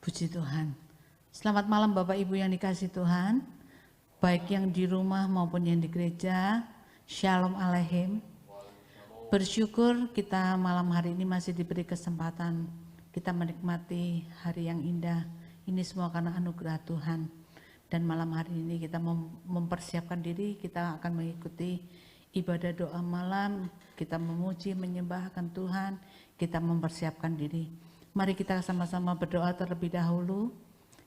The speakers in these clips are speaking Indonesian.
Puji Tuhan. Selamat malam Bapak Ibu yang dikasihi Tuhan, baik yang di rumah maupun yang di gereja. Shalom Aleichem. Bersyukur kita malam hari ini masih diberi kesempatan kita menikmati hari yang indah. Ini semua karena anugerah Tuhan. Dan malam hari ini kita mempersiapkan diri, kita akan mengikuti ibadah doa malam, kita memuji, menyembahkan Tuhan, kita mempersiapkan diri. Mari kita sama-sama berdoa terlebih dahulu.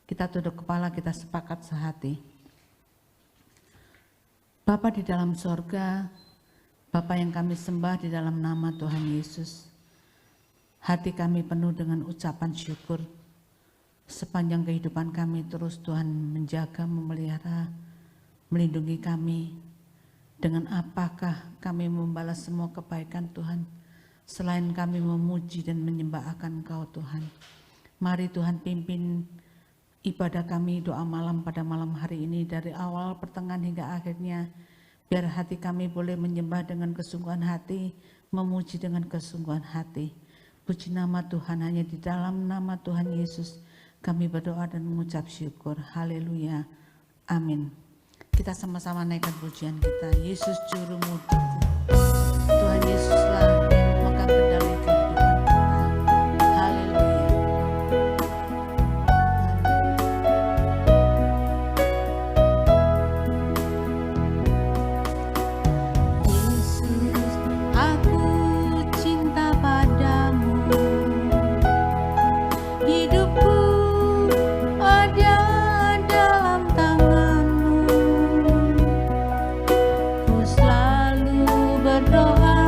Kita tunduk kepala, kita sepakat sehati. Bapa di dalam sorga, Bapa yang kami sembah di dalam nama Tuhan Yesus. Hati kami penuh dengan ucapan syukur. Sepanjang kehidupan kami terus Tuhan menjaga, memelihara, melindungi kami. Dengan apakah kami membalas semua kebaikan Tuhan, selain kami memuji dan menyembah akan Engkau Tuhan. Mari Tuhan pimpin ibadah kami doa malam pada malam hari ini dari awal, pertengahan hingga akhirnya. Biar hati kami boleh menyembah dengan kesungguhan hati, memuji dengan kesungguhan hati. Puji nama Tuhan, hanya di dalam nama Tuhan Yesus kami berdoa dan mengucap syukur. Haleluya. Amin. Kita sama-sama naikkan pujian kita. Yesus juru mudaku. Tuhan Yesuslah memegang kendali kehidupan kita. Haleluya. Yesus, aku cinta padamu. Hidupku ada dalam tangan-Mu. Ku selalu berdoa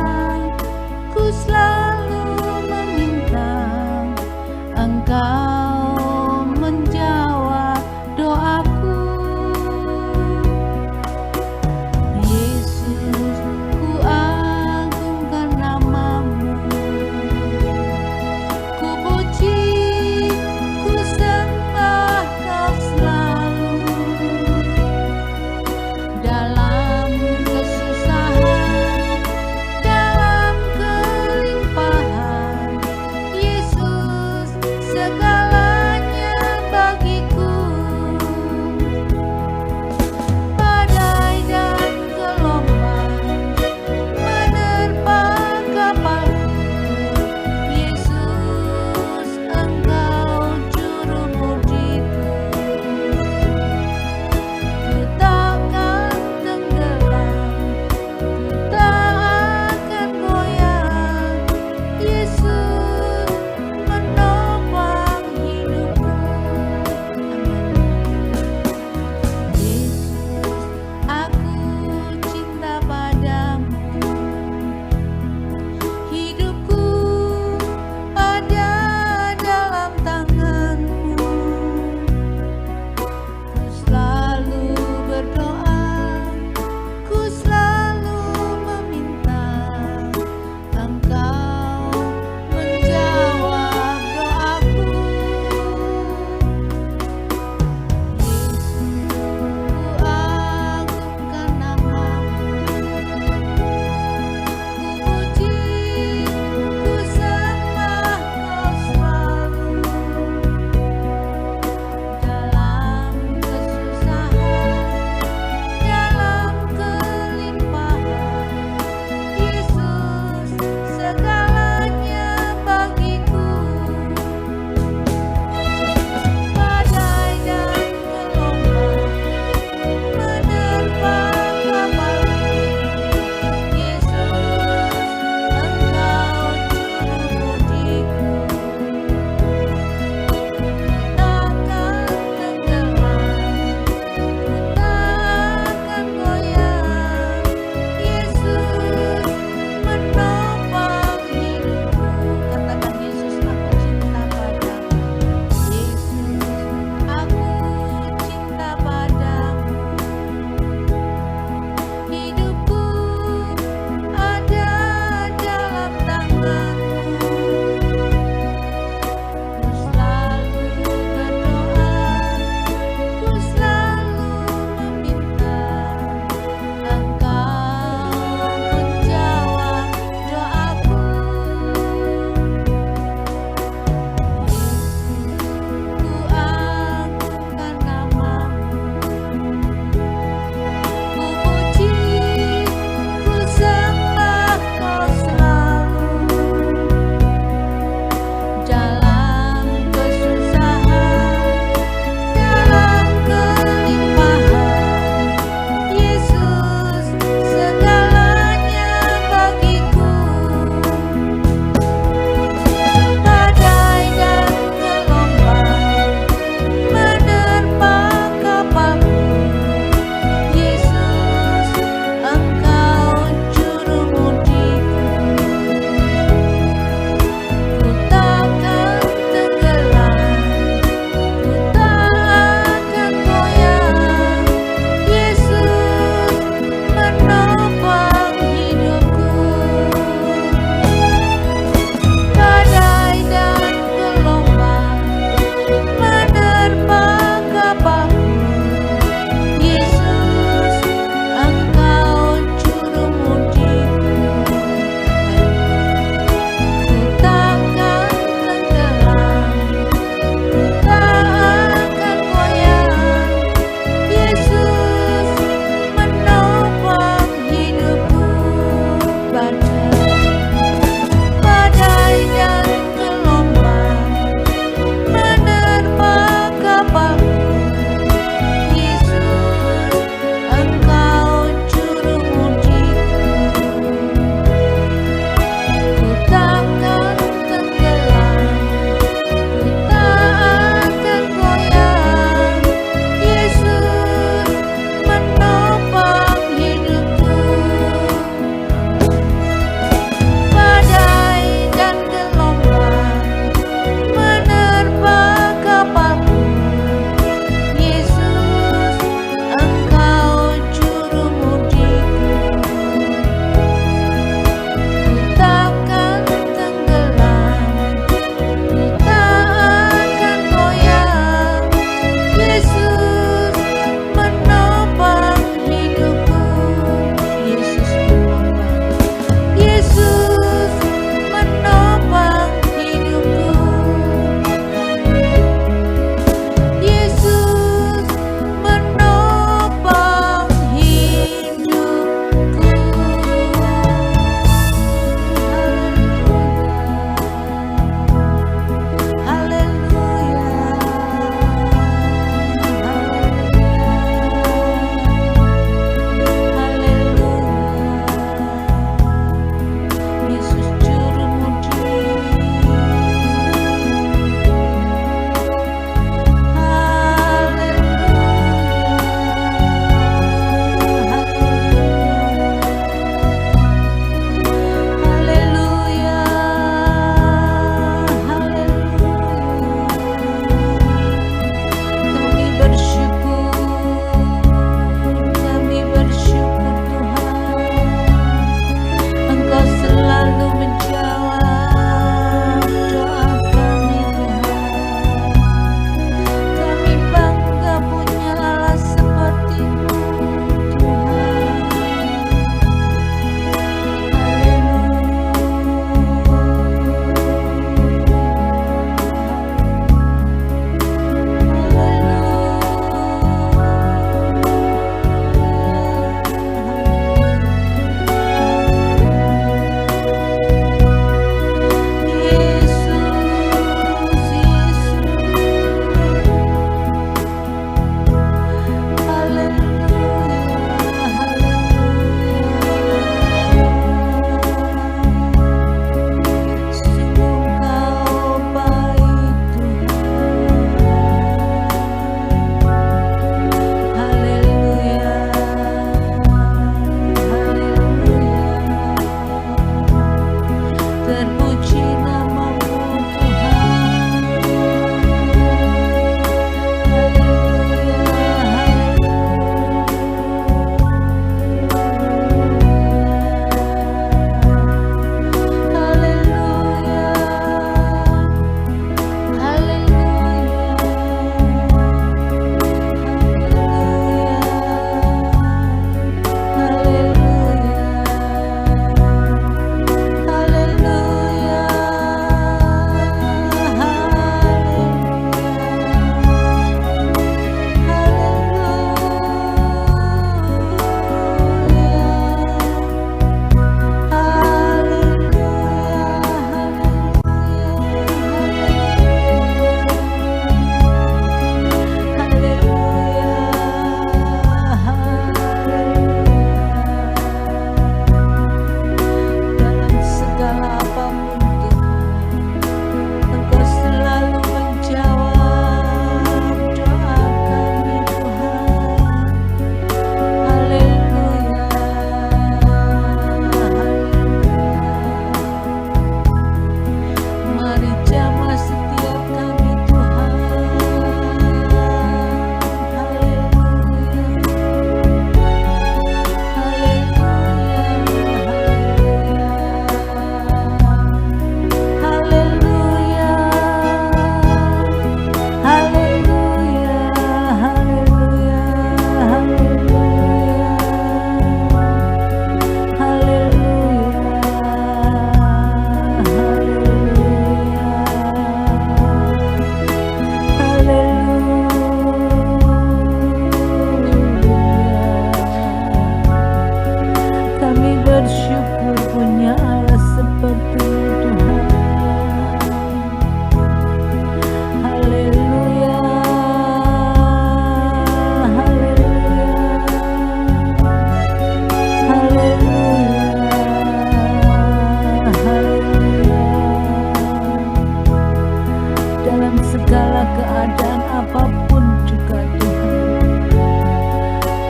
dalam segala keadaan apapun juga Tuhan.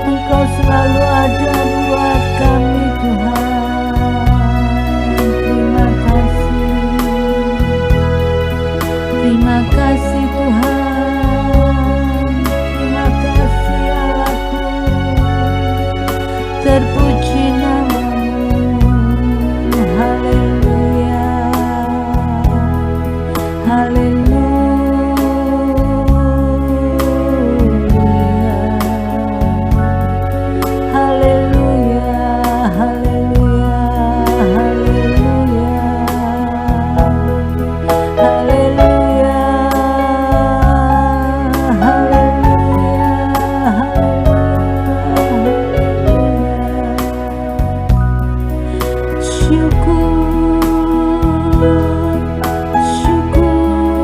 Engkau selalu ada buat kami Tuhan. Terima kasih. Terima kasih Tuhan. Terima kasih Allahku. Terpuji namamu. Haleluya. Haleluya. Syukur, syukur.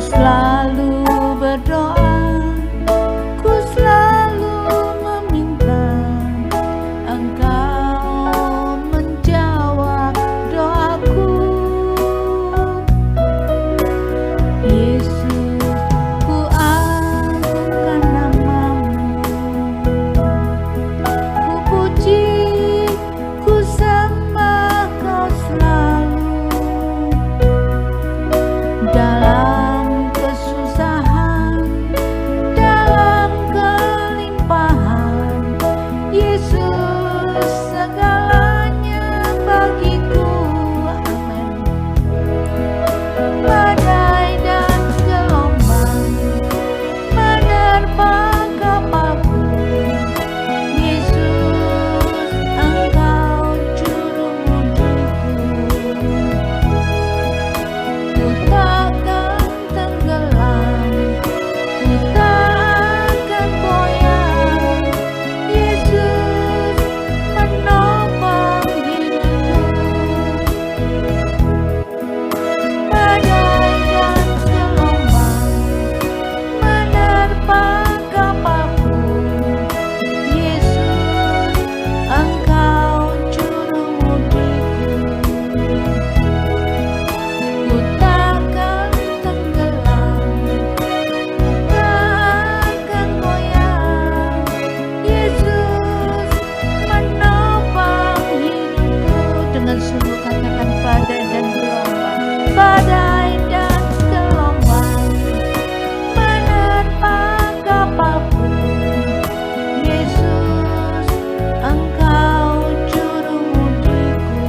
selalu berdoa, ku selalu meminta Engkau menjawab doaku. Yesus, ku agungkan namamu, ku puji, ku sembah Kau selalu. Dalam kesusahan, dalam kelimpahan, Yesus segalanya bagiku. Amin. Badai dan gelombang menerpa kapalku, Yesus Engkau juru mudiku. Ku takkan tenggelam, ku tak akan goyah, Yesus menopang hidupku. Badai dan gelombang menerpa kapalku, Yesus Engkau juru mudiku. Ku takkan tenggelam, tak akan goyah, Yesus menopang hidupku. Dengan sungguh katakan badai dan gelombang, badai dan gelombang menerpa kapalku, Yesus Engkau juru mudiku.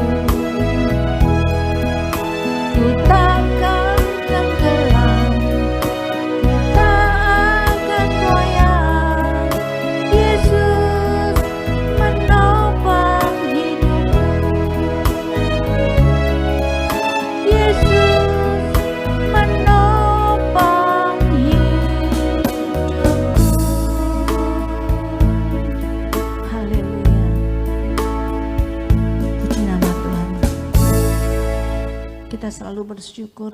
Ku takkan tenggelam, ku tak akan goyah, Yesus menopang hidupku. Yesus menopang hidupku. Haleluya. Puji nama Tuhan. Kita selalu bersyukur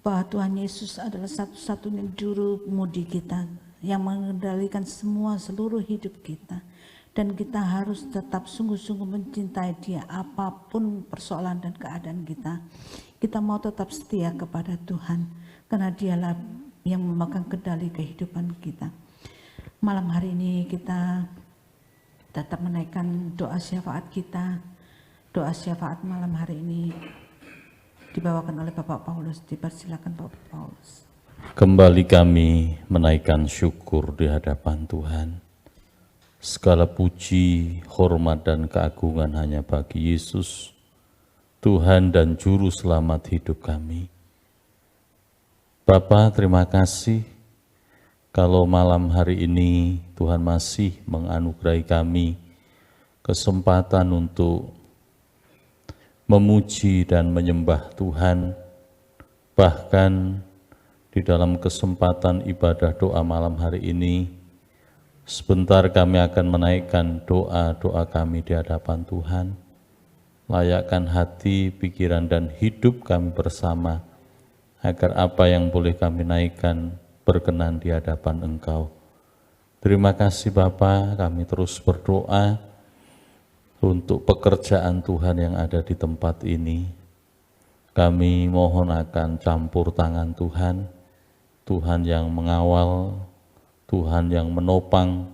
bahwa Tuhan Yesus adalah satu-satunya juru mudi kita yang mengendalikan seluruh hidup kita. Dan kita harus tetap sungguh-sungguh mencintai Dia apapun persoalan dan keadaan kita. Kita mau tetap setia kepada Tuhan karena Dialah yang memegang kendali kehidupan kita. Malam hari ini kita tetap menaikkan doa syafaat kita. Doa syafaat malam hari ini dibawakan oleh Bapak Paulus. Dipersilakan Bapak Paulus. Kembali kami menaikkan syukur di hadapan Tuhan. Segala puji, hormat, dan keagungan hanya bagi Yesus, Tuhan dan Juru Selamat hidup kami. Bapa, terima kasih kalau malam hari ini Tuhan masih menganugerahi kami kesempatan untuk memuji dan menyembah Tuhan, bahkan di dalam kesempatan ibadah doa malam hari ini, sebentar kami akan menaikkan doa-doa kami di hadapan Tuhan. Layakkan hati, pikiran, dan hidup kami bersama, agar apa yang boleh kami naikkan berkenan di hadapan Engkau. Terima kasih Bapa, kami terus berdoa untuk pekerjaan Tuhan yang ada di tempat ini. Kami mohon akan campur tangan Tuhan, Tuhan yang mengawal, Tuhan yang menopang,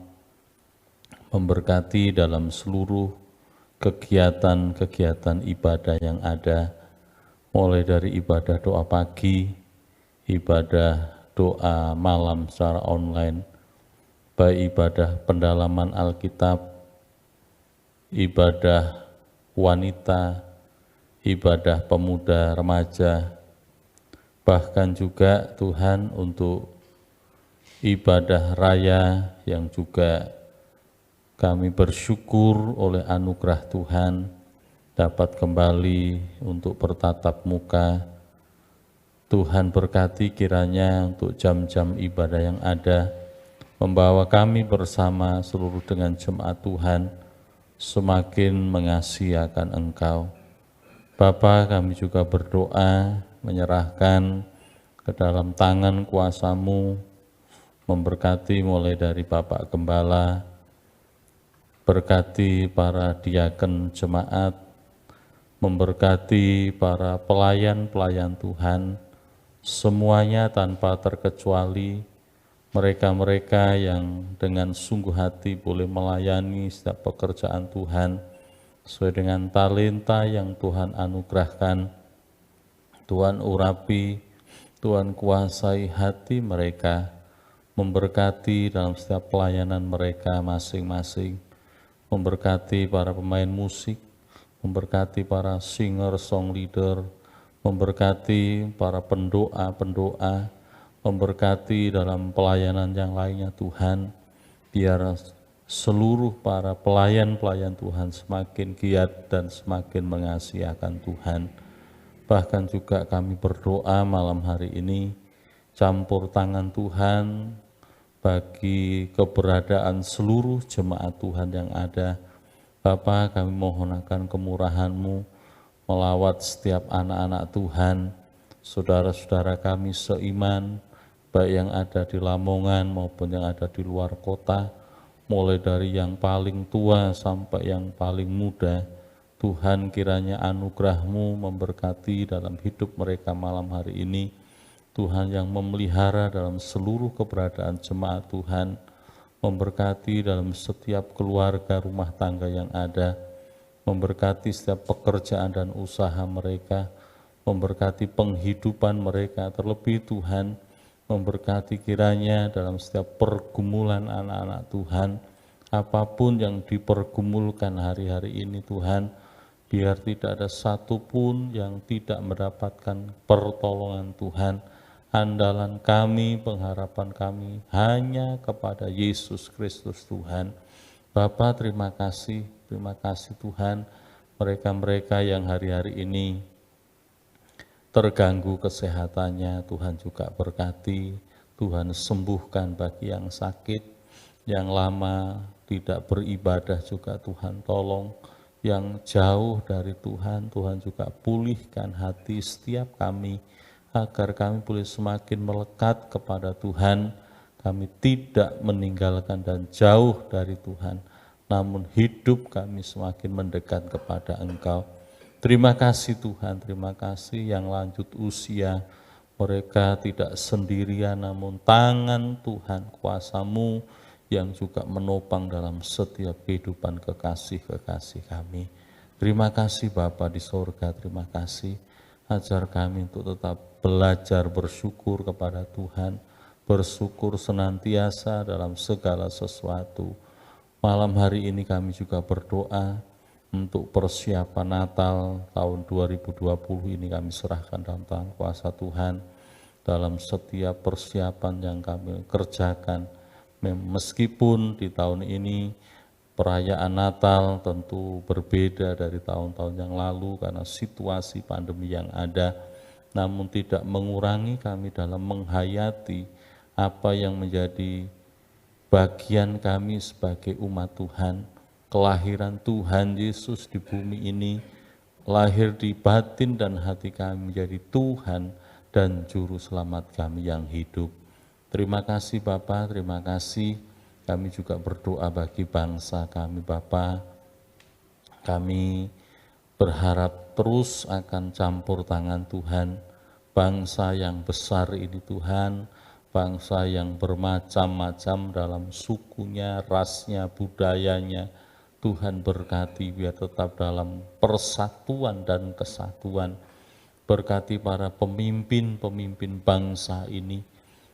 memberkati dalam seluruh kegiatan-kegiatan ibadah yang ada, mulai dari ibadah doa pagi, ibadah doa malam secara online, baik ibadah pendalaman Alkitab, ibadah wanita, ibadah pemuda remaja, bahkan juga Tuhan untuk ibadah raya yang juga kami bersyukur oleh anugerah Tuhan dapat kembali untuk bertatap muka. Tuhan berkati kiranya untuk jam-jam ibadah yang ada, membawa kami bersama seluruh dengan jemaat Tuhan semakin mengasihi akan Engkau. Bapa, kami juga berdoa menyerahkan ke dalam tangan kuasa-Mu, memberkati mulai dari Bapak Gembala, berkati para diaken jemaat, memberkati para pelayan-pelayan Tuhan, semuanya tanpa terkecuali, mereka-mereka yang dengan sungguh hati boleh melayani setiap pekerjaan Tuhan, sesuai dengan talenta yang Tuhan anugerahkan. Tuhan urapi, Tuhan kuasai hati mereka, memberkati dalam setiap pelayanan mereka masing-masing, memberkati para pemain musik, memberkati para singer, song leader, memberkati para pendoa-pendoa, memberkati dalam pelayanan yang lainnya Tuhan, biar seluruh para pelayan-pelayan Tuhan semakin giat dan semakin mengasihi akan Tuhan. Bahkan juga kami berdoa malam hari ini, campur tangan Tuhan bagi keberadaan seluruh jemaat Tuhan yang ada. Bapa, kami mohon akan kemurahan-Mu melawat setiap anak-anak Tuhan, saudara-saudara kami seiman, baik yang ada di Lamongan maupun yang ada di luar kota, mulai dari yang paling tua sampai yang paling muda. Tuhan, kiranya anugerah-Mu memberkati dalam hidup mereka malam hari ini. Tuhan yang memelihara dalam seluruh keberadaan jemaat Tuhan, memberkati dalam setiap keluarga rumah tangga yang ada, memberkati setiap pekerjaan dan usaha mereka, memberkati penghidupan mereka, terlebih Tuhan, memberkati kiranya dalam setiap pergumulan anak-anak Tuhan, apapun yang dipergumulkan hari-hari ini Tuhan, biar tidak ada satupun yang tidak mendapatkan pertolongan Tuhan. Andalan kami, pengharapan kami hanya kepada Yesus Kristus Tuhan. Bapa, terima kasih Tuhan, mereka-mereka yang hari-hari ini terganggu kesehatannya, Tuhan juga berkati, Tuhan sembuhkan bagi yang sakit, yang lama tidak beribadah juga Tuhan tolong, yang jauh dari Tuhan, Tuhan juga pulihkan hati setiap kami, agar kami boleh semakin melekat kepada Tuhan, kami tidak meninggalkan dan jauh dari Tuhan, namun hidup kami semakin mendekat kepada Engkau. Terima kasih Tuhan, terima kasih yang lanjut usia, mereka tidak sendirian, namun tangan Tuhan, kuasa-Mu yang juga menopang dalam setiap kehidupan kekasih-kekasih kami. Terima kasih Bapa di sorga, terima kasih. Ajar kami untuk tetap belajar bersyukur kepada Tuhan, bersyukur senantiasa dalam segala sesuatu. Malam hari ini kami juga berdoa untuk persiapan Natal tahun 2020 ini kami serahkan dalam tangan kuasa Tuhan. Dalam setiap persiapan yang kami kerjakan, meskipun di tahun ini perayaan Natal tentu berbeda dari tahun-tahun yang lalu karena situasi pandemi yang ada, namun tidak mengurangi kami dalam menghayati apa yang menjadi bagian kami sebagai umat Tuhan. Kelahiran Tuhan Yesus di bumi ini, lahir di batin dan hati kami menjadi Tuhan dan Juru Selamat kami yang hidup. Terima kasih Bapa, terima kasih. Kami juga berdoa bagi bangsa kami Bapa. Kami berharap terus akan campur tangan Tuhan, bangsa yang besar ini Tuhan, bangsa yang bermacam-macam dalam sukunya, rasnya, budayanya, Tuhan berkati biar tetap dalam persatuan dan kesatuan. Berkati para pemimpin-pemimpin bangsa ini,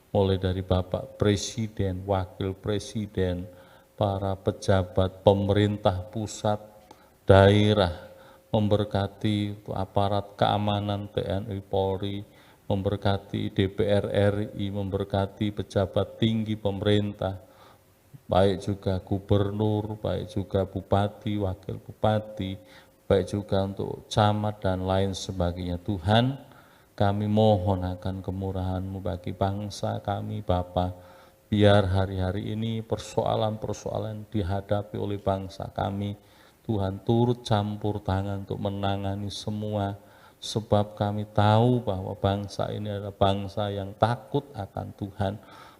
mulai dari Bapak Presiden, Wakil Presiden, para pejabat pemerintah pusat, daerah, memberkati aparat keamanan TNI Polri, memberkati DPR RI, memberkati pejabat tinggi pemerintah, baik juga gubernur, baik juga bupati, wakil bupati, baik juga untuk camat dan lain sebagainya. Tuhan, kami mohon akan kemurahan-Mu bagi bangsa kami Bapa, biar hari-hari ini persoalan-persoalan dihadapi oleh bangsa kami, Tuhan turut campur tangan untuk menangani semua, sebab kami tahu bahwa bangsa ini adalah bangsa yang takut akan Tuhan.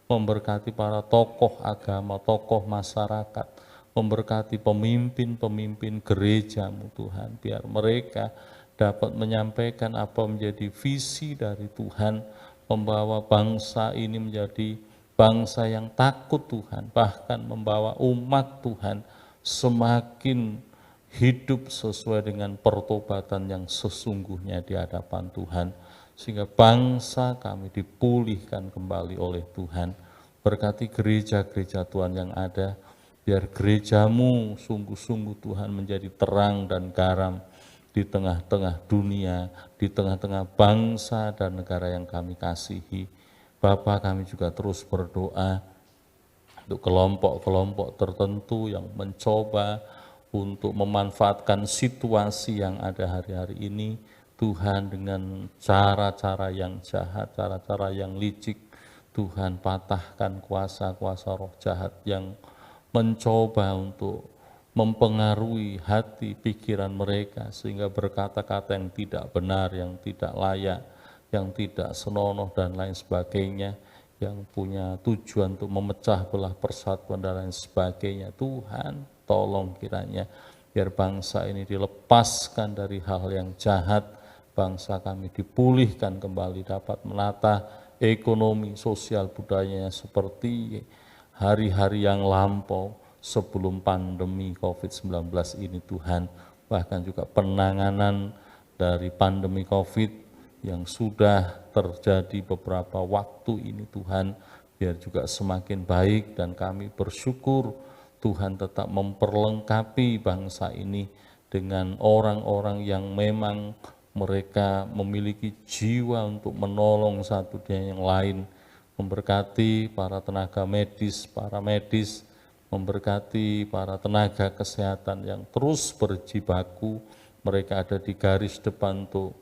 Memberkati para tokoh agama, tokoh masyarakat, memberkati pemimpin-pemimpin gereja-Mu Tuhan, biar mereka dapat menyampaikan apa menjadi visi dari Tuhan, membawa bangsa ini menjadi bangsa yang takut Tuhan, bahkan membawa umat Tuhan semakin hidup sesuai dengan pertobatan yang sesungguhnya di hadapan Tuhan, sehingga bangsa kami dipulihkan kembali oleh Tuhan. Berkati gereja-gereja Tuhan yang ada, biar gereja-Mu sungguh-sungguh Tuhan menjadi terang dan garam di tengah-tengah dunia, di tengah-tengah bangsa dan negara yang kami kasihi. Bapa, kami juga terus berdoa untuk kelompok-kelompok tertentu yang mencoba untuk memanfaatkan situasi yang ada hari-hari ini, Tuhan, dengan cara-cara yang jahat, cara-cara yang licik. Tuhan, patahkan kuasa-kuasa roh jahat yang mencoba untuk mempengaruhi hati pikiran mereka sehingga berkata-kata yang tidak benar, yang tidak layak, yang tidak senonoh dan lain sebagainya, yang punya tujuan untuk memecah belah persatuan dan lain sebagainya. Tuhan, tolong kiranya biar bangsa ini dilepaskan dari hal yang jahat, bangsa kami dipulihkan kembali, dapat menata ekonomi, sosial, budayanya seperti hari-hari yang lampau sebelum pandemi COVID-19 ini Tuhan. Bahkan juga penanganan dari pandemi COVID yang sudah terjadi beberapa waktu ini Tuhan, biar juga semakin baik, dan kami bersyukur Tuhan tetap memperlengkapi bangsa ini dengan orang-orang yang memang mereka memiliki jiwa untuk menolong satu dan yang lain, memberkati para tenaga medis, para medis, memberkati para tenaga kesehatan yang terus berjibaku, mereka ada di garis depan untuk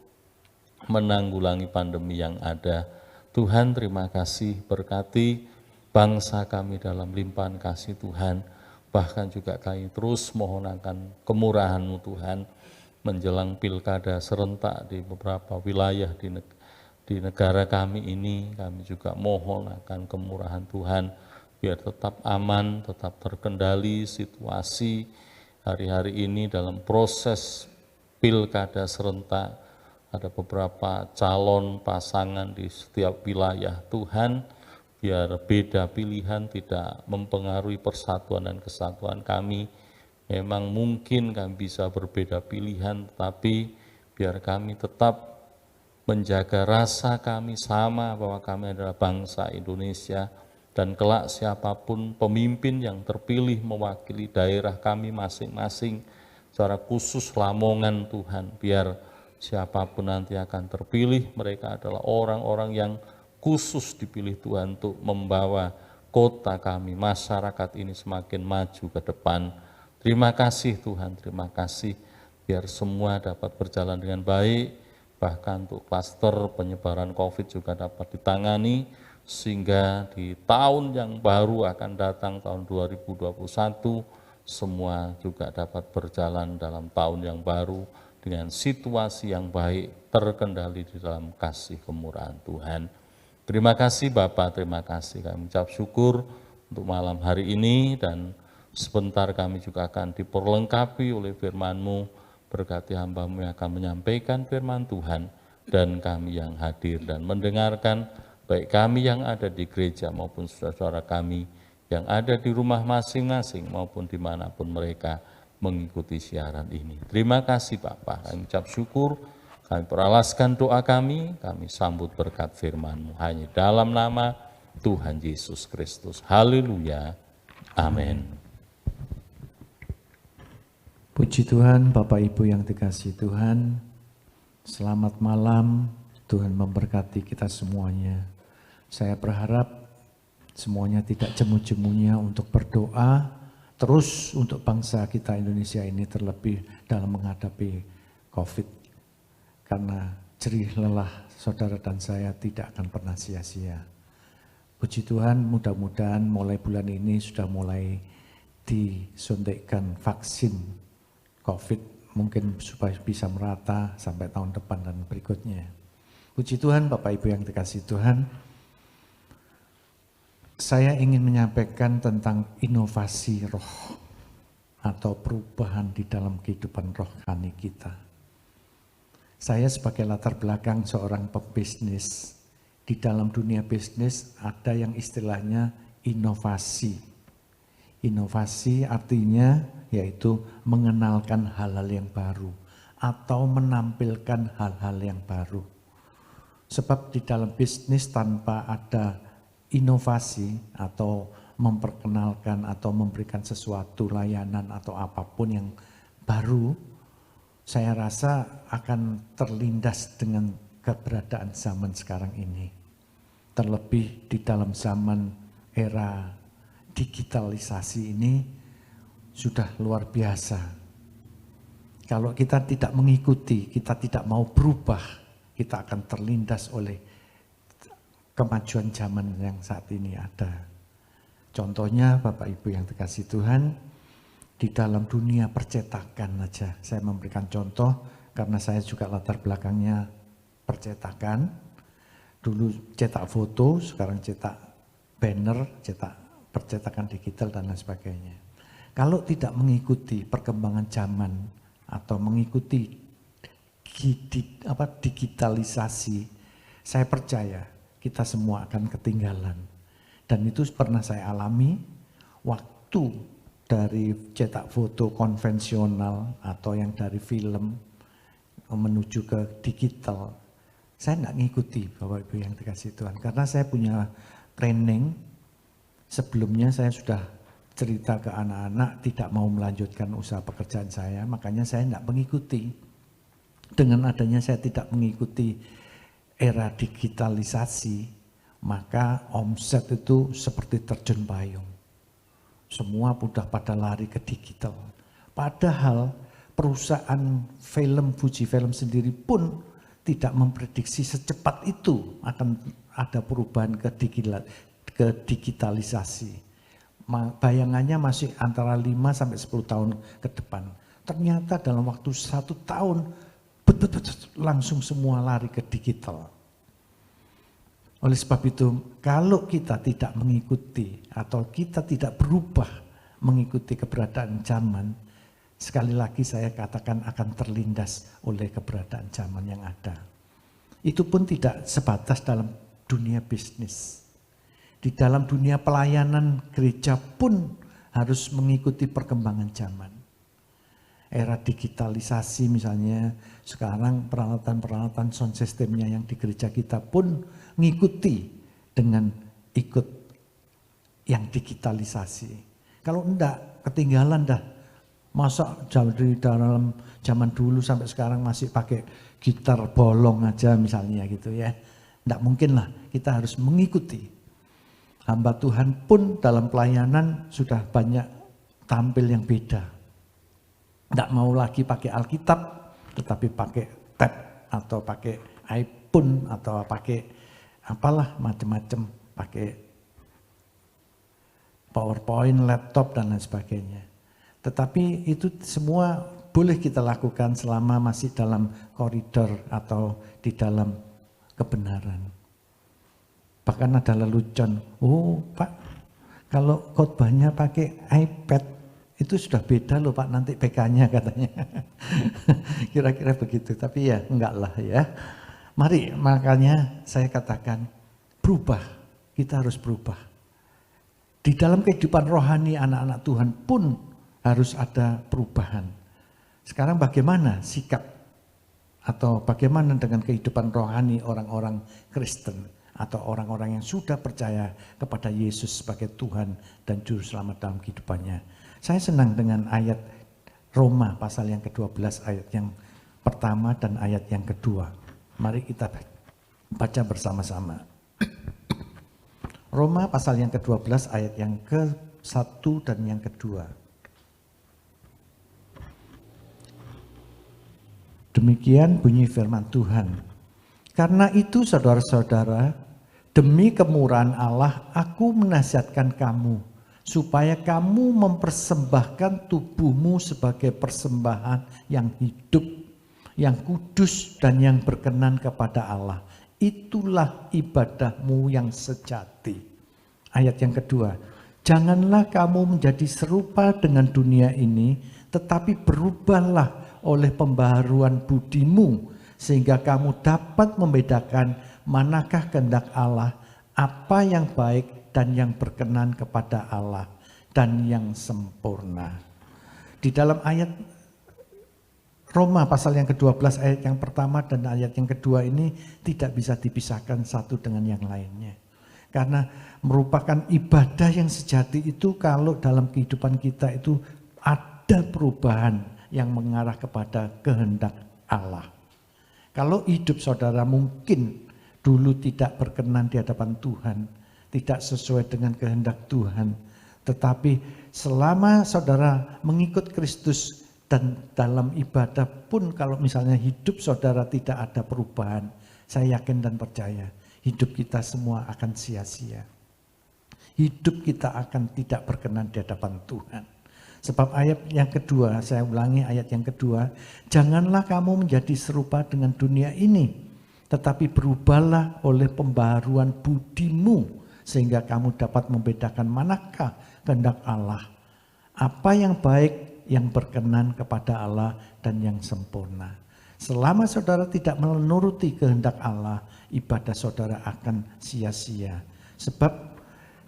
menanggulangi pandemi yang ada. Tuhan, terima kasih, berkati bangsa kami dalam limpahan kasih Tuhan, bahkan juga kami terus mohon akan kemurahan-Mu Tuhan, menjelang pilkada serentak di beberapa wilayah di negara kami ini, kami juga mohon akan kemurahan Tuhan, biar tetap aman, tetap terkendali situasi hari-hari ini dalam proses pilkada serentak. Ada beberapa calon pasangan di setiap wilayah Tuhan, biar beda pilihan tidak mempengaruhi persatuan dan kesatuan kami. Memang mungkin kami bisa berbeda pilihan, tetapi biar kami tetap menjaga rasa kami sama bahwa kami adalah bangsa Indonesia, dan kelak siapapun pemimpin yang terpilih mewakili daerah kami masing-masing, secara khusus Lamongan Tuhan, biar siapapun nanti akan terpilih, mereka adalah orang-orang yang khusus dipilih Tuhan untuk membawa kota kami, masyarakat ini semakin maju ke depan. Terima kasih Tuhan, terima kasih, biar semua dapat berjalan dengan baik, bahkan untuk klaster penyebaran COVID juga dapat ditangani, sehingga di tahun yang baru akan datang, tahun 2021, semua juga dapat berjalan dalam tahun yang baru, dengan situasi yang baik, terkendali di dalam kasih kemurahan Tuhan. Terima kasih Bapak, terima kasih, kami ucap syukur untuk malam hari ini, dan sebentar kami juga akan diperlengkapi oleh firman-Mu. Berkati hamba-Mu yang akan menyampaikan firman Tuhan, dan kami yang hadir dan mendengarkan, baik kami yang ada di gereja maupun saudara-saudara kami yang ada di rumah masing-masing maupun dimanapun mereka mengikuti siaran ini. Terima kasih Bapak, kami ucap syukur, kami peralaskan doa kami sambut berkat firman-Mu hanya dalam nama Tuhan Yesus Kristus. Haleluya. Amin. Puji Tuhan, Bapak Ibu yang dikasihi Tuhan, selamat malam, Tuhan memberkati kita semuanya. Saya berharap semuanya tidak jemu-jemunya untuk berdoa, terus untuk bangsa kita Indonesia ini, terlebih dalam menghadapi COVID. Karena jerih lelah saudara dan saya tidak akan pernah sia-sia. Puji Tuhan, mudah-mudahan mulai bulan ini sudah mulai disuntikkan vaksin COVID mungkin supaya bisa merata sampai tahun depan dan berikutnya. Puji Tuhan, Bapak Ibu yang dikasihi Tuhan, saya ingin menyampaikan tentang inovasi roh atau perubahan di dalam kehidupan rohani kita. Saya sebagai latar belakang seorang pebisnis, di dalam dunia bisnis ada yang istilahnya inovasi. Inovasi artinya yaitu mengenalkan hal-hal yang baru atau menampilkan hal-hal yang baru. Sebab di dalam bisnis tanpa ada inovasi atau memperkenalkan atau memberikan sesuatu layanan atau apapun yang baru, saya rasa akan terlindas dengan keberadaan zaman sekarang ini. Terlebih di dalam zaman era digitalisasi ini sudah luar biasa. Kalau kita tidak mengikuti, kita tidak mau berubah, kita akan terlindas oleh kemajuan zaman yang saat ini ada. Contohnya Bapak Ibu yang dikasihi Tuhan, di dalam dunia percetakan aja. Saya memberikan contoh karena saya juga latar belakangnya percetakan. Dulu cetak foto, sekarang cetak banner, cetak percetakan digital dan lain sebagainya. Kalau tidak mengikuti perkembangan zaman atau mengikuti digitalisasi, saya percaya kita semua akan ketinggalan. Dan itu pernah saya alami waktu dari cetak foto konvensional atau yang dari film menuju ke digital. Saya tidak ngikuti Bapak Ibu yang dikasihi Tuhan, karena saya punya training. Sebelumnya saya sudah cerita ke anak-anak tidak mau melanjutkan usaha pekerjaan saya, makanya saya tidak mengikuti. Dengan adanya saya tidak mengikuti era digitalisasi, maka omset itu seperti terjun payung. Semua sudah pada lari ke digital. Padahal perusahaan film Fuji Film sendiri pun tidak memprediksi secepat itu akan ada perubahan ke digitalisasi. Bayangannya masih antara 5 sampai 10 tahun ke depan. Ternyata dalam waktu 1 tahun langsung semua lari ke digital. Oleh sebab itu, kalau kita tidak mengikuti atau kita tidak berubah mengikuti keberadaan zaman, sekali lagi saya katakan akan terlindas oleh keberadaan zaman yang ada. Itu pun tidak sebatas dalam dunia bisnis. Di dalam dunia pelayanan gereja pun harus mengikuti perkembangan zaman. Era digitalisasi misalnya, sekarang peralatan-peralatan sound systemnya yang di gereja kita pun ngikuti dengan ikut yang digitalisasi. Kalau enggak, ketinggalan dah. Masa dari dalam zaman dulu sampai sekarang masih pakai gitar bolong aja misalnya gitu ya. Enggak mungkin lah, kita harus mengikuti. Hamba Tuhan pun dalam pelayanan sudah banyak tampil yang beda. Tidak mau lagi pakai Alkitab, tetapi pakai tab atau pakai iPhone atau pakai apalah macam-macam, pakai PowerPoint, laptop dan lain sebagainya. Tetapi itu semua boleh kita lakukan selama masih dalam koridor atau di dalam kebenaran. Bahkan ada lelucon, oh Pak, kalau khotbahnya pakai iPad, itu sudah beda loh Pak nanti PK-nya katanya. Kira-kira begitu, tapi ya enggak lah ya. Mari makanya saya katakan berubah, kita harus berubah. Di dalam kehidupan rohani anak-anak Tuhan pun harus ada perubahan. Sekarang bagaimana sikap atau bagaimana dengan kehidupan rohani orang-orang Kristen atau orang-orang yang sudah percaya kepada Yesus sebagai Tuhan dan Juru Selamat dalam kehidupannya. Saya senang dengan ayat Roma pasal yang ke-12 ayat yang pertama dan ayat yang kedua. Mari kita baca bersama-sama. Roma pasal yang ke-12 ayat yang ke-1 dan yang kedua. Demikian bunyi firman Tuhan. Karena itu saudara-saudara, demi kemurahan Allah aku menasihatkan kamu supaya kamu mempersembahkan tubuhmu sebagai persembahan yang hidup, yang kudus dan yang berkenan kepada Allah. Itulah ibadahmu yang sejati. Ayat yang kedua, janganlah kamu menjadi serupa dengan dunia ini, tetapi berubahlah oleh pembaharuan budimu, sehingga kamu dapat membedakan manakah kehendak Allah, apa yang baik dan yang berkenan kepada Allah, dan yang sempurna. Di dalam ayat Roma pasal yang ke-12 ayat yang pertama dan ayat yang kedua ini tidak bisa dipisahkan satu dengan yang lainnya. Karena merupakan ibadah yang sejati itu kalau dalam kehidupan kita itu ada perubahan yang mengarah kepada kehendak Allah. Kalau hidup saudara mungkin dulu tidak berkenan di hadapan Tuhan, tidak sesuai dengan kehendak Tuhan, tetapi selama saudara mengikut Kristus dan dalam ibadah pun kalau misalnya hidup saudara tidak ada perubahan, saya yakin dan percaya hidup kita semua akan sia-sia. Hidup kita akan tidak berkenan di hadapan Tuhan. Sebab ayat yang kedua, saya ulangi ayat yang kedua, janganlah kamu menjadi serupa dengan dunia ini, tetapi berubahlah oleh pembaharuan budimu, sehingga kamu dapat membedakan manakah kehendak Allah, apa yang baik, yang berkenan kepada Allah, dan yang sempurna. Selama saudara tidak menuruti kehendak Allah, ibadah saudara akan sia-sia. Sebab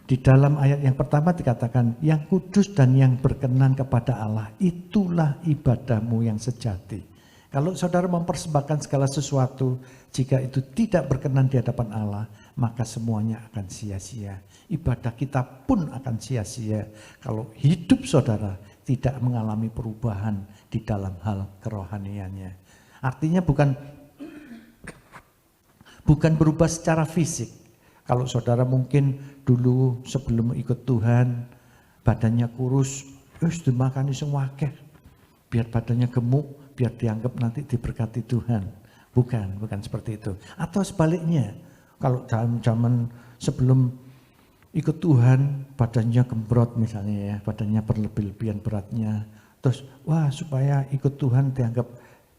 di dalam ayat yang pertama dikatakan, yang kudus dan yang berkenan kepada Allah, itulah ibadahmu yang sejati. Kalau saudara mempersembahkan segala sesuatu, jika itu tidak berkenan di hadapan Allah, maka semuanya akan sia-sia. Ibadah kita pun akan sia-sia kalau hidup saudara tidak mengalami perubahan di dalam hal kerohaniannya. Artinya bukan berubah secara fisik. Kalau saudara mungkin dulu sebelum ikut Tuhan, badannya kurus, dimakani semua akeh, biar badannya gemuk, biar dianggap nanti diberkati Tuhan. Bukan seperti itu. Atau sebaliknya, kalau dalam zaman sebelum ikut Tuhan, badannya gembrot misalnya ya, badannya berlebih-lebihan beratnya. Terus, supaya ikut Tuhan dianggap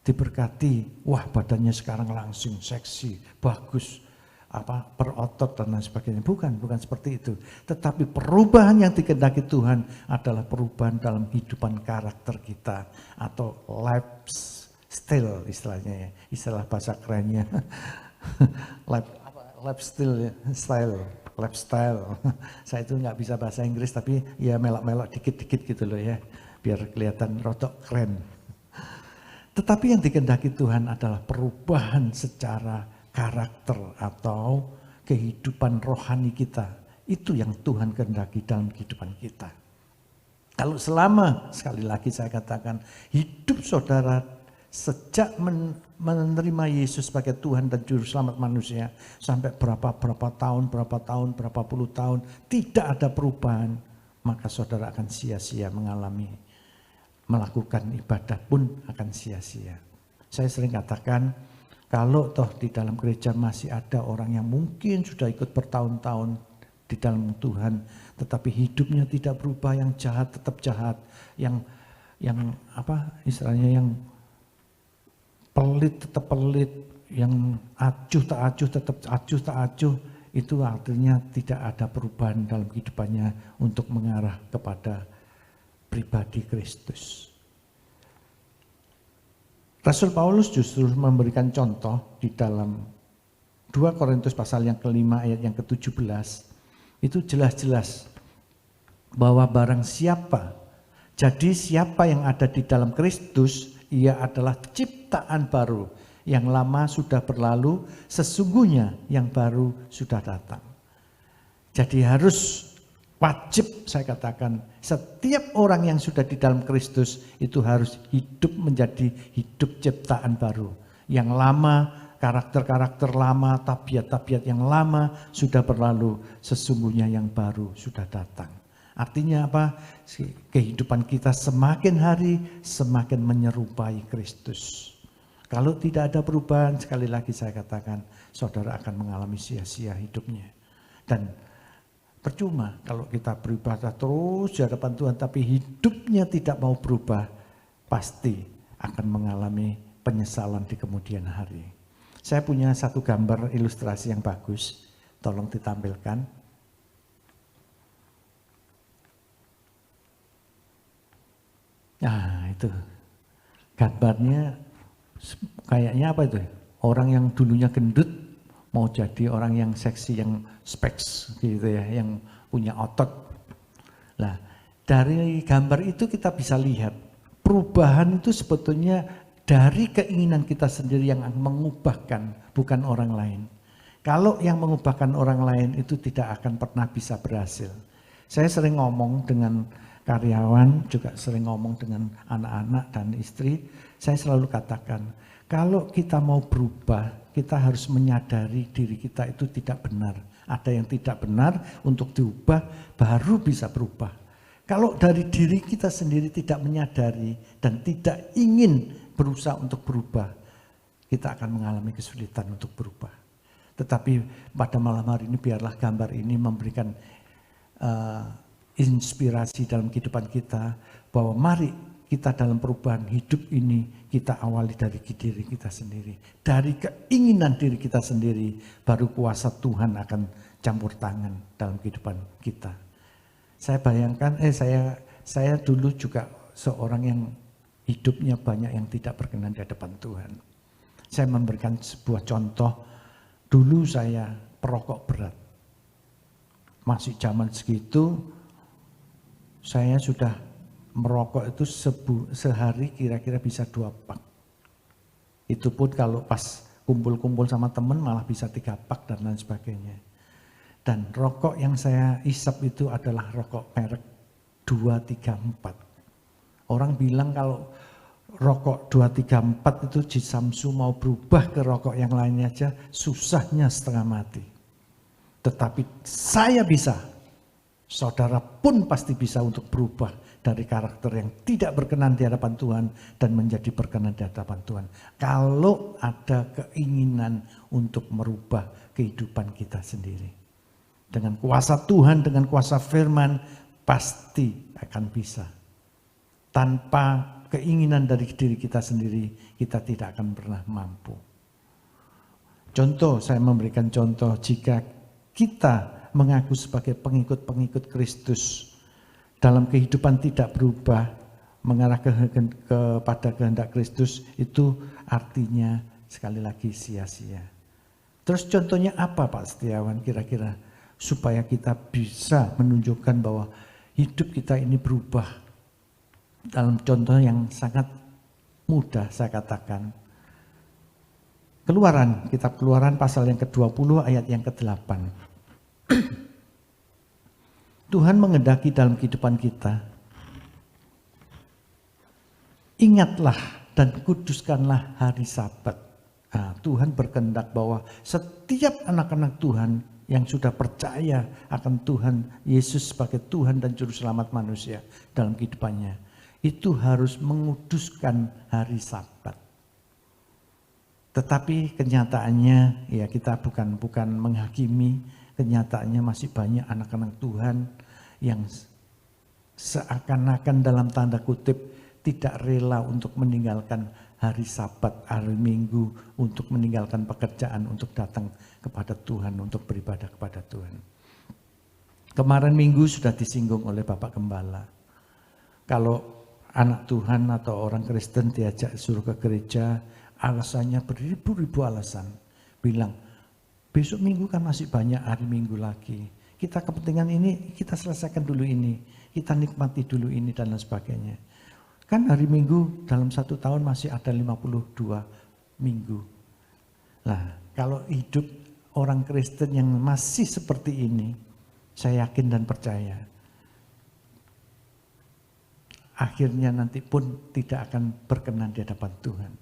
diberkati, badannya sekarang langsing, seksi, bagus, berotot dan lain sebagainya. Bukan seperti itu. Tetapi perubahan yang dikehendaki Tuhan adalah perubahan dalam kehidupan karakter kita atau lifestyle istilahnya ya, istilah bahasa kerennya. Lifestyle. Saya itu nggak bisa bahasa Inggris tapi ya melok-melok dikit-dikit gitu loh ya, biar kelihatan rodok keren. Tetapi yang dikehendaki Tuhan adalah perubahan secara karakter atau kehidupan rohani kita. Itu yang Tuhan kehendaki dalam kehidupan kita. Kalau selama, sekali lagi saya katakan, hidup saudara sejak menerima Yesus sebagai Tuhan dan Juru Selamat manusia, sampai berapa puluh tahun, tidak ada perubahan, maka saudara akan sia-sia melakukan ibadah pun akan sia-sia. Saya sering katakan, kalau toh di dalam gereja masih ada orang yang mungkin sudah ikut bertahun-tahun di dalam Tuhan, tetapi hidupnya tidak berubah, yang jahat tetap jahat, yang pelit tetap pelit, yang acuh tak acuh, itu artinya tidak ada perubahan dalam kehidupannya untuk mengarah kepada pribadi Kristus. Rasul Paulus justru memberikan contoh di dalam 2 Korintus pasal yang ke-5 ayat yang ke-17. Itu jelas-jelas bahwa barang siapa, jadi siapa yang ada di dalam Kristus, ia adalah ciptaan baru. Yang lama sudah berlalu, sesungguhnya yang baru sudah datang. Jadi wajib saya katakan, setiap orang yang sudah di dalam Kristus itu harus hidup menjadi hidup ciptaan baru. Yang lama, karakter-karakter lama, tabiat-tabiat yang lama sudah berlalu, sesungguhnya yang baru sudah datang. Artinya apa? Kehidupan kita semakin hari semakin menyerupai Kristus. Kalau tidak ada perubahan, sekali lagi saya katakan, saudara akan mengalami sia-sia hidupnya. Dan Percuma kalau kita beribadah terus di hadapan Tuhan tapi hidupnya tidak mau berubah, pasti akan mengalami penyesalan di kemudian hari. Saya punya satu gambar ilustrasi yang bagus, tolong ditampilkan. Nah itu gambarnya kayaknya apa itu? Orang yang dulunya gendut mau jadi orang yang seksi, yang speks gitu ya, yang punya otot. Nah dari gambar itu kita bisa lihat perubahan itu sebetulnya dari keinginan kita sendiri yang mengubahkan, bukan orang lain. Kalau yang mengubahkan orang lain itu tidak akan pernah bisa berhasil. Saya sering ngomong dengan karyawan, juga sering ngomong dengan anak-anak dan istri, saya selalu katakan, kalau kita mau berubah, kita harus menyadari diri kita itu tidak benar. Ada yang tidak benar untuk diubah, baru bisa berubah. Kalau dari diri kita sendiri tidak menyadari dan tidak ingin berusaha untuk berubah, kita akan mengalami kesulitan untuk berubah. Tetapi pada malam hari ini biarlah gambar ini memberikan inspirasi dalam kehidupan kita, bahwa mari kita dalam perubahan hidup ini kita awali dari diri kita sendiri. Dari keinginan diri kita sendiri, baru kuasa Tuhan akan campur tangan dalam kehidupan kita. Saya bayangkan, saya dulu juga seorang yang hidupnya banyak yang tidak berkenan di hadapan Tuhan. Saya memberikan sebuah contoh, dulu saya perokok berat. Masih zaman segitu, saya sudah merokok itu sehari kira-kira bisa 2 pak. Itu pun kalau pas kumpul-kumpul sama teman malah bisa 3 pak dan lain sebagainya. Dan rokok yang saya isap itu adalah rokok merek 234. Orang bilang kalau rokok 234 itu Ji Samsu mau berubah ke rokok yang lainnya aja susahnya setengah mati. Tetapi saya bisa, saudara pun pasti bisa untuk berubah dari karakter yang tidak berkenan di hadapan Tuhan dan menjadi berkenan di hadapan Tuhan. Kalau ada keinginan untuk merubah kehidupan kita sendiri. Dengan kuasa Tuhan, dengan kuasa firman, pasti akan bisa. Tanpa keinginan dari diri kita sendiri, kita tidak akan pernah mampu. Contoh, saya memberikan contoh, jika kita mengaku sebagai pengikut-pengikut Kristus, dalam kehidupan tidak berubah, mengarah kepada kehendak Kristus, itu artinya sekali lagi sia-sia. Terus contohnya apa Pak Setiawan kira-kira? Supaya kita bisa menunjukkan bahwa hidup kita ini berubah. Dalam contoh yang sangat mudah saya katakan. Keluaran, kitab Keluaran pasal yang ke-20 ayat yang ke-8. Tuhan mengendaki dalam kehidupan kita. Ingatlah dan kuduskanlah hari Sabat. Nah, Tuhan berkehendak bahwa setiap anak-anak Tuhan yang sudah percaya akan Tuhan Yesus sebagai Tuhan dan Juru Selamat manusia dalam kehidupannya, itu harus menguduskan hari Sabat. Tetapi kenyataannya ya kita bukan menghakimi, kenyataannya masih banyak anak-anak Tuhan yang seakan-akan dalam tanda kutip tidak rela untuk meninggalkan hari Sabat, hari Minggu, untuk meninggalkan pekerjaan, untuk datang kepada Tuhan, untuk beribadah kepada Tuhan. Kemarin Minggu sudah disinggung oleh Bapak Gembala. Kalau anak Tuhan atau orang Kristen diajak suruh ke gereja, alasannya beribu-ribu alasan. Bilang, besok Minggu kan masih banyak hari Minggu lagi. Kita kepentingan ini, kita selesaikan dulu ini. Kita nikmati dulu ini dan lain sebagainya. Kan hari Minggu dalam 1 tahun masih ada 52 minggu. Nah, kalau hidup orang Kristen yang masih seperti ini, saya yakin dan percaya, akhirnya nanti pun tidak akan berkenan di hadapan Tuhan.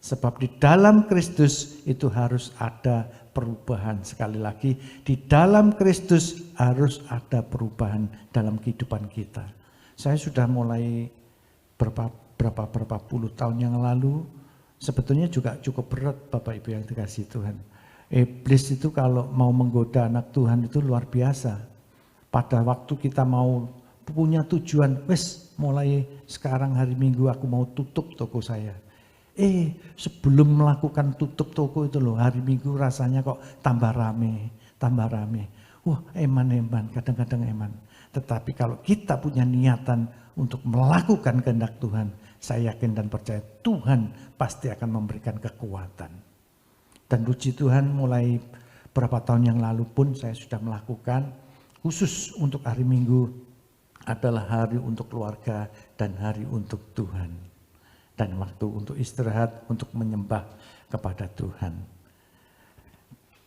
Sebab di dalam Kristus itu harus ada perubahan. Sekali lagi, di dalam Kristus harus ada perubahan dalam kehidupan kita. Saya sudah mulai berapa puluh tahun yang lalu, sebetulnya juga cukup berat Bapak Ibu yang dikasihi Tuhan. Iblis itu kalau mau menggoda anak Tuhan itu luar biasa. pada waktu kita mau punya tujuan, wes mulai sekarang hari Minggu aku mau tutup toko saya. Sebelum melakukan tutup toko itu loh, hari Minggu rasanya kok tambah rame. Wah, eman, kadang-kadang eman. Tetapi kalau kita punya niatan untuk melakukan kehendak Tuhan, saya yakin dan percaya Tuhan pasti akan memberikan kekuatan. Dan puji Tuhan, mulai beberapa tahun yang lalu pun saya sudah melakukan, khusus untuk hari Minggu adalah hari untuk keluarga dan hari untuk Tuhan. Dan waktu untuk istirahat, untuk menyembah kepada Tuhan.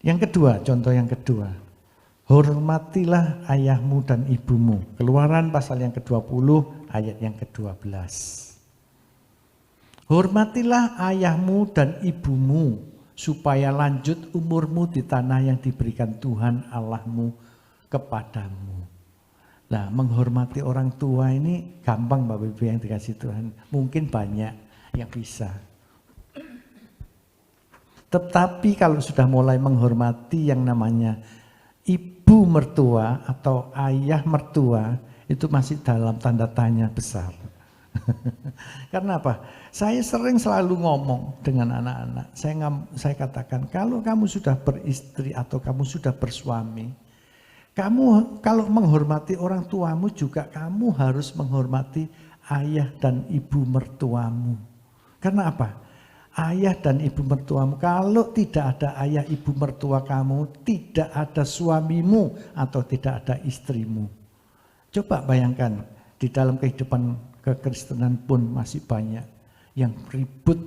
Yang kedua, contoh yang kedua, hormatilah ayahmu dan ibumu. Keluaran pasal yang ke-20 ayat yang ke-12. Hormatilah ayahmu dan ibumu supaya lanjut umurmu di tanah yang diberikan Tuhan Allahmu kepadamu. Nah, menghormati orang tua ini gampang Bapak Ibu yang dikasih Tuhan. Mungkin banyak yang bisa. Tetapi kalau sudah mulai menghormati yang namanya ibu mertua atau ayah mertua, itu masih dalam tanda tanya besar. Karena apa? Saya sering selalu ngomong dengan anak-anak. Saya katakan, kalau kamu sudah beristri atau kamu sudah bersuami, kamu kalau menghormati orang tuamu juga kamu harus menghormati ayah dan ibu mertuamu. Karena apa? Ayah dan ibu mertuamu, kalau tidak ada ayah ibu mertua kamu, tidak ada suamimu atau tidak ada istrimu. Coba bayangkan, di dalam kehidupan kekristenan pun masih banyak yang ribut,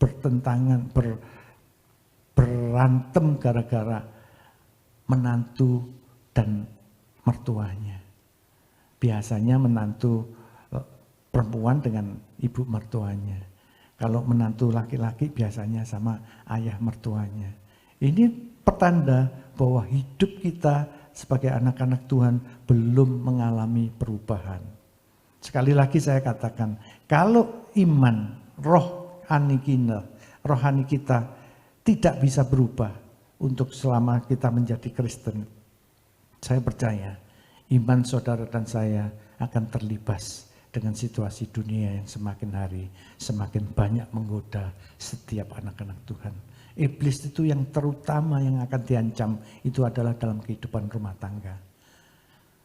bertentangan, berantem gara-gara menantu dan mertuanya. Biasanya menantu perempuan dengan ibu mertuanya. Kalau menantu laki-laki biasanya sama ayah mertuanya. Ini pertanda bahwa hidup kita sebagai anak-anak Tuhan belum mengalami perubahan. Sekali lagi saya katakan, kalau iman, rohani kita tidak bisa berubah untuk selama kita menjadi Kristen, saya percaya iman saudara dan saya akan terlibas dengan situasi dunia yang semakin hari semakin banyak menggoda setiap anak-anak Tuhan. Iblis itu yang terutama yang akan diancam itu adalah dalam kehidupan rumah tangga.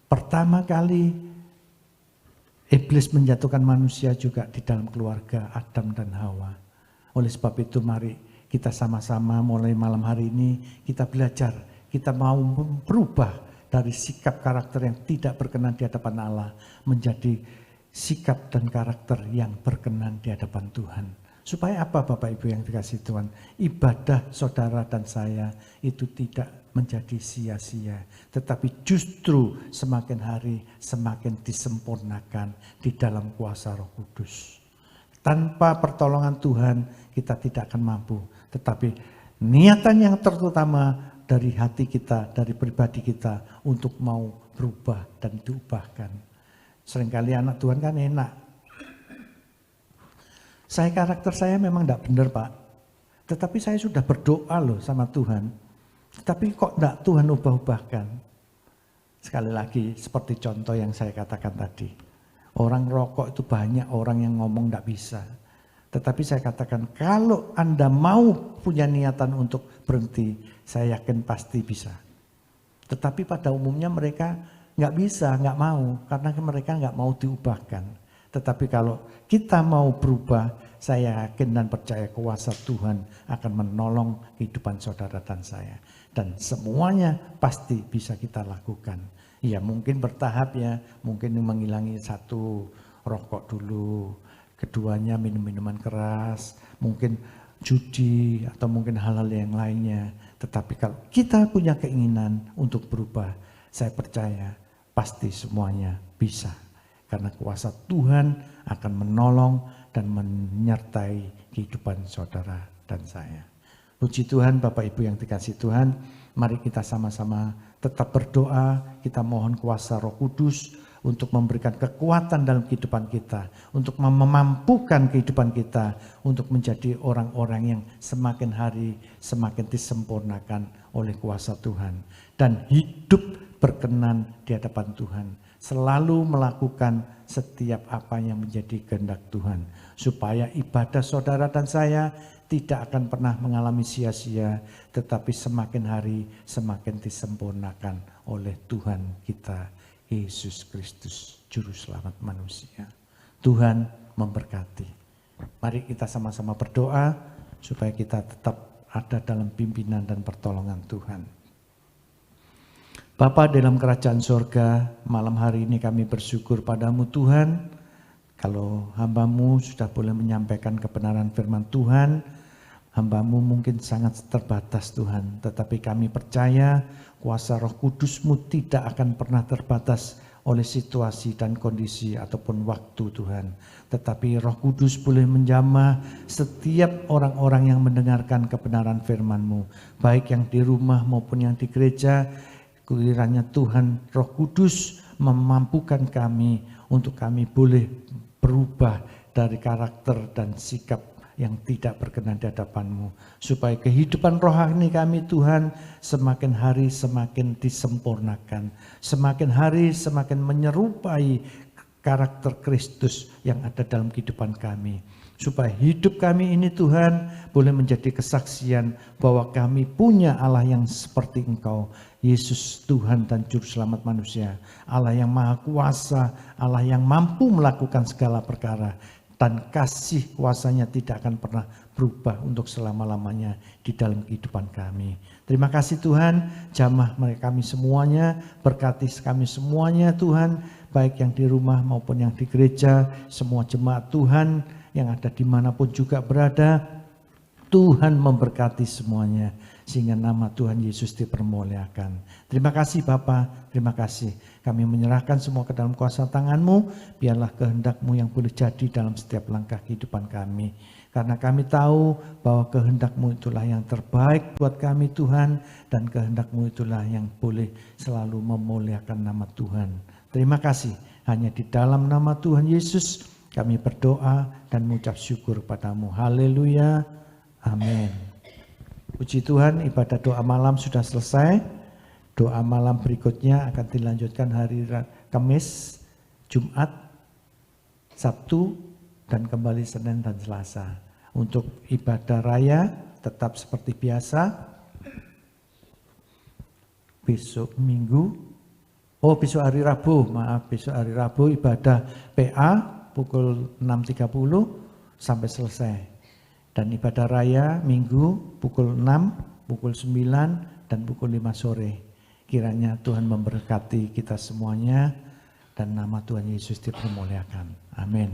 Pertama kali iblis menjatuhkan manusia juga di dalam keluarga Adam dan Hawa. Oleh sebab itu mari kita sama-sama mulai malam hari ini kita belajar, kita mau berubah dari sikap karakter yang tidak berkenan di hadapan Allah menjadi sikap dan karakter yang berkenan di hadapan Tuhan. Supaya apa Bapak Ibu yang dikasih Tuhan? Ibadah saudara dan saya itu tidak menjadi sia-sia. Tetapi justru semakin hari semakin disempurnakan di dalam kuasa Roh Kudus. Tanpa pertolongan Tuhan kita tidak akan mampu. Tetapi niatan yang terutama dari hati kita, dari pribadi kita untuk mau berubah dan diubahkan. Seringkali anak Tuhan kan enak. Karakter saya memang tidak benar Pak. Tetapi saya sudah berdoa loh sama Tuhan. Tetapi kok tidak Tuhan ubah-ubahkan. Sekali lagi seperti contoh yang saya katakan tadi. Orang rokok itu banyak orang yang ngomong tidak bisa. Tetapi saya katakan kalau Anda mau punya niatan untuk berhenti, saya yakin pasti bisa. Tetapi pada umumnya mereka nggak bisa, nggak mau, karena mereka nggak mau diubahkan. Tetapi kalau kita mau berubah, saya yakin dan percaya kuasa Tuhan akan menolong kehidupan saudara dan saya. Dan semuanya pasti bisa kita lakukan. Ya mungkin bertahap ya, mungkin menghilangi satu rokok dulu, keduanya minum-minuman keras, mungkin judi atau mungkin hal-hal yang lainnya. Tetapi kalau kita punya keinginan untuk berubah, saya percaya pasti semuanya bisa. Karena kuasa Tuhan akan menolong dan menyertai kehidupan saudara dan saya. Puji Tuhan Bapak Ibu yang dikasih Tuhan, mari kita sama-sama tetap berdoa, kita mohon kuasa Roh Kudus untuk memberikan kekuatan dalam kehidupan kita, untuk memampukan kehidupan kita, untuk menjadi orang-orang yang semakin hari semakin disempurnakan oleh kuasa Tuhan. Dan hidup berkenan di hadapan Tuhan. Selalu melakukan setiap apa yang menjadi kehendak Tuhan. Supaya ibadah saudara dan saya tidak akan pernah mengalami sia-sia, tetapi semakin hari semakin disempurnakan oleh Tuhan kita, Yesus Kristus, Juru Selamat manusia. Tuhan memberkati. Mari kita sama-sama berdoa supaya kita tetap ada dalam pimpinan dan pertolongan Tuhan. Bapa dalam kerajaan sorga, malam hari ini kami bersyukur padamu Tuhan. Kalau hamba-Mu sudah boleh menyampaikan kebenaran firman Tuhan, hamba-Mu mungkin sangat terbatas Tuhan. Tetapi kami percaya kuasa Roh Kudus-Mu tidak akan pernah terbatas oleh situasi dan kondisi ataupun waktu Tuhan. Tetapi Roh Kudus boleh menjamah setiap orang-orang yang mendengarkan kebenaran firman-Mu. Baik yang di rumah maupun yang di gereja. Kiranya Tuhan Roh Kudus memampukan kami untuk kami boleh berubah dari karakter dan sikap yang tidak berkenan di hadapan-Mu. Supaya kehidupan rohani kami Tuhan semakin hari semakin disempurnakan. Semakin hari semakin menyerupai karakter Kristus yang ada dalam kehidupan kami. Supaya hidup kami ini Tuhan boleh menjadi kesaksian bahwa kami punya Allah yang seperti Engkau. Yesus Tuhan dan Juru Selamat manusia. Allah yang maha kuasa, Allah yang mampu melakukan segala perkara. Dan kasih kuasanya tidak akan pernah berubah untuk selama-lamanya di dalam kehidupan kami. Terima kasih Tuhan, jamah mereka kami semuanya, berkati kami semuanya Tuhan, baik yang di rumah maupun yang di gereja, semua jemaat Tuhan yang ada dimanapun juga berada, Tuhan memberkati semuanya, sehingga nama Tuhan Yesus dipermuliakan. Terima kasih Bapa, terima kasih. Kami menyerahkan semua ke dalam kuasa tangan-Mu, biarlah kehendak-Mu yang boleh jadi dalam setiap langkah kehidupan kami. Karena kami tahu bahwa kehendak-Mu itulah yang terbaik buat kami Tuhan, dan kehendak-Mu itulah yang boleh selalu memuliakan nama Tuhan. Terima kasih, hanya di dalam nama Tuhan Yesus kami berdoa dan mengucap syukur padamu. Haleluya, amin. Puji Tuhan, ibadah doa malam sudah selesai. Doa malam berikutnya akan dilanjutkan hari Kamis, Jumat, Sabtu, dan kembali Senin dan Selasa. Untuk ibadah raya tetap seperti biasa. Besok Minggu, besok hari Rabu, besok hari Rabu ibadah PA pukul 6.30 sampai selesai. Dan ibadah raya Minggu pukul 6, pukul 9, dan pukul 5 sore. Kiranya Tuhan memberkati kita semuanya dan nama Tuhan Yesus dipermuliakan. Amin.